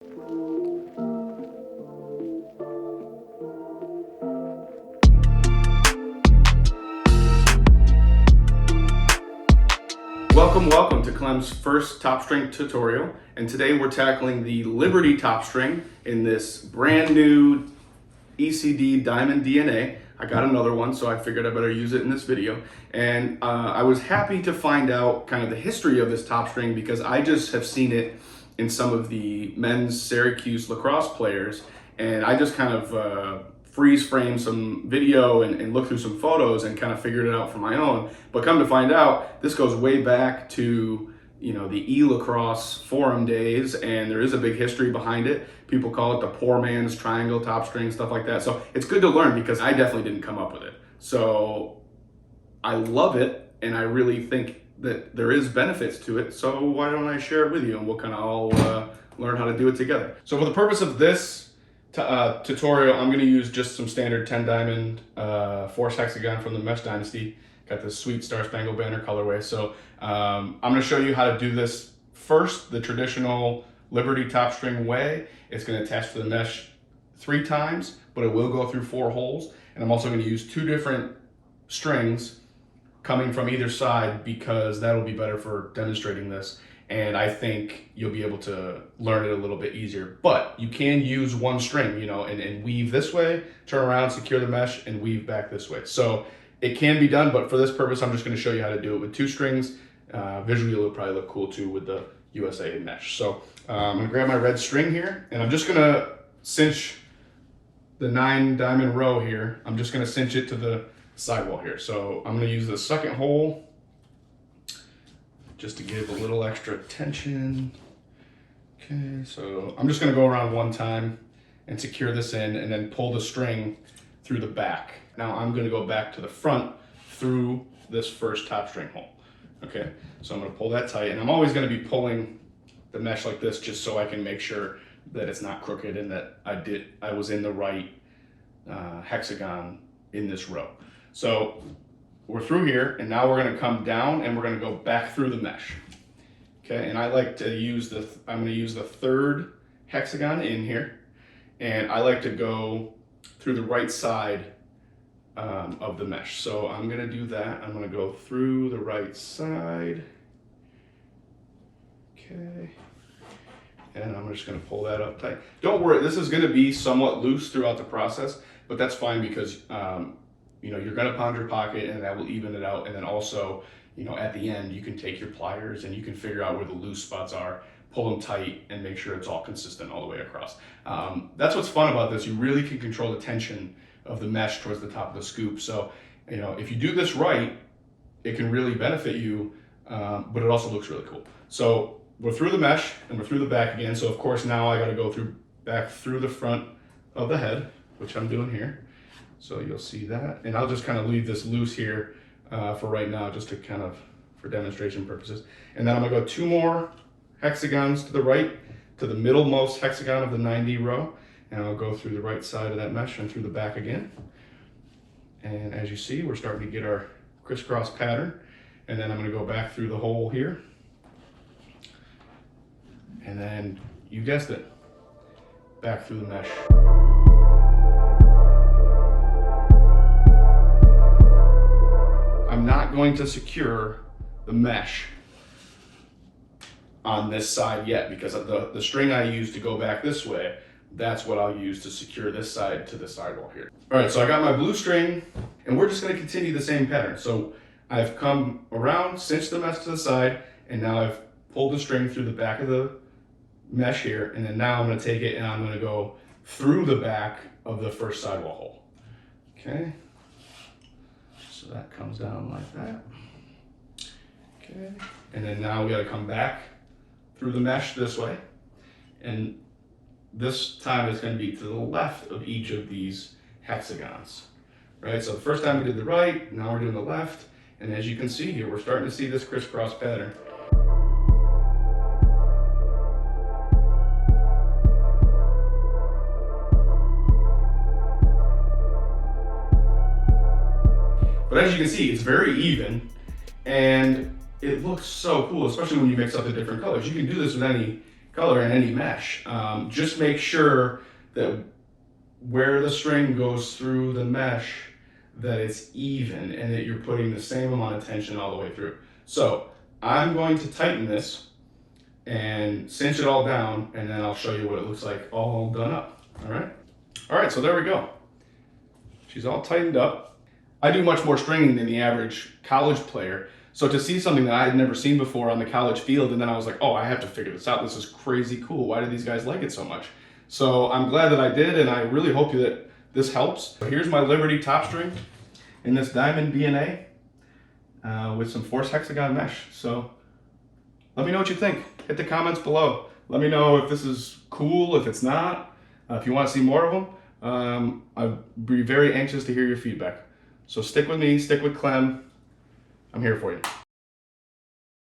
Welcome to Clem's first Topstring tutorial, and today we're tackling the Liberty Topstring in this brand new ECD Diamond DNA. I got another one, so I figured I better use it in this video. And I was happy to find out kind of the history of this Topstring because I just have seen it in some of the men's Syracuse lacrosse players, and I just kind of freeze frame some video and look through some photos and kind of figured it out for my own. But come to find out, this goes way back to, you know, the e-lacrosse forum days, and there is a big history behind it. People call it the poor man's triangle Topstring, stuff like that. So it's good to learn because I definitely didn't come up with it. So I love it, and I really think that there is benefits to it. So why don't I share it with you, and we'll kind of all learn how to do it together. So for the purpose of this tutorial, I'm going to use just some standard 10 diamond force hexagon from the Mesh Dynasty. Got this sweet Star Spangled Banner colorway. So I'm going to show you how to do this first, the traditional Liberty Topstring way. It's going to attach to the mesh 3 times, but it will go through 4 holes. And I'm also going to use 2 different strings coming from either side because that'll be better for demonstrating this. And I think you'll be able to learn it a little bit easier. But you can use one string, you know, and weave this way, turn around, secure the mesh, and weave back this way. So it can be done, but for this purpose, I'm just going to show you how to do it with 2 strings. Visually, it'll probably look cool too with the USA mesh. So I'm going to grab my red string here, and I'm just going to cinch the 9 diamond row here. I'm just going to cinch it to the sidewall here. So I'm going to use the second hole just to give a little extra tension. Okay, so I'm just gonna go around one time and secure this in and then pull the string through the back. Now I'm gonna go back to the front through this first top string hole. Okay, so I'm gonna pull that tight, and I'm always gonna be pulling the mesh like this just so I can make sure that it's not crooked and that I was in the right hexagon in this row. So we're through here, and now we're going to come down and we're going to go back through the mesh. Okay, and I like to use I'm going to use the 3rd hexagon in here, and I like to go through the right side of the mesh. So I'm going to do that. I'm going to go through the right side. Okay, and I'm just going to pull that up tight. Don't worry, this is going to be somewhat loose throughout the process, but that's fine because you know, you're going to pound your pocket and that will even it out. And then also, you know, at the end, you can take your pliers and you can figure out where the loose spots are, pull them tight, and make sure it's all consistent all the way across. That's what's fun about this. You really can control the tension of the mesh towards the top of the scoop. So, you know, if you do this right, it can really benefit you, but it also looks really cool. So we're through the mesh and we're through the back again. So of course, now I got to go back through the front of the head, which I'm doing here. So you'll see that, and I'll just kind of leave this loose here for right now, just to kind of, for demonstration purposes. And then I'm gonna go 2 more hexagons to the right, to the middlemost hexagon of the 9D row, and I'll go through the right side of that mesh and through the back again. And as you see, we're starting to get our crisscross pattern. And then I'm gonna go back through the hole here. And then, you guessed it, back through the mesh. I'm not going to secure the mesh on this side yet because of the string I use to go back this way, that's what I'll use to secure this side to the sidewall here. All right, so I got my blue string, and we're just going to continue the same pattern. So I've come around, cinched the mesh to the side, and now I've pulled the string through the back of the mesh here, and then now I'm going to take it and I'm going to go through the back of the first sidewall hole. Okay. So that comes down like that. Okay, and then now we got to come back through the mesh this way, and this time it's going to be to the left of each of these hexagons, right? So the first time we did the right, now we're doing the left, and as you can see here, we're starting to see this crisscross pattern. But as you can see, it's very even, and it looks so cool, especially when you mix up the different colors. You can do this with any color and any mesh. Just make sure that where the string goes through the mesh, that it's even and that you're putting the same amount of tension all the way through. So I'm going to tighten this and cinch it all down, and then I'll show you what it looks like all done up. All right, so there we go. She's all tightened up. I do much more stringing than the average college player. So to see something that I had never seen before on the college field, and then I was like, oh, I have to figure this out. This is crazy cool. Why do these guys like it so much? So I'm glad that I did, and I really hope that this helps. Here's my Liberty top string in this diamond DNA with some force hexagon mesh. So let me know what you think. Hit the comments below. Let me know if this is cool, if it's not, if you want to see more of them. I'd be very anxious to hear your feedback. So stick with me, stick with Clem. I'm here for you.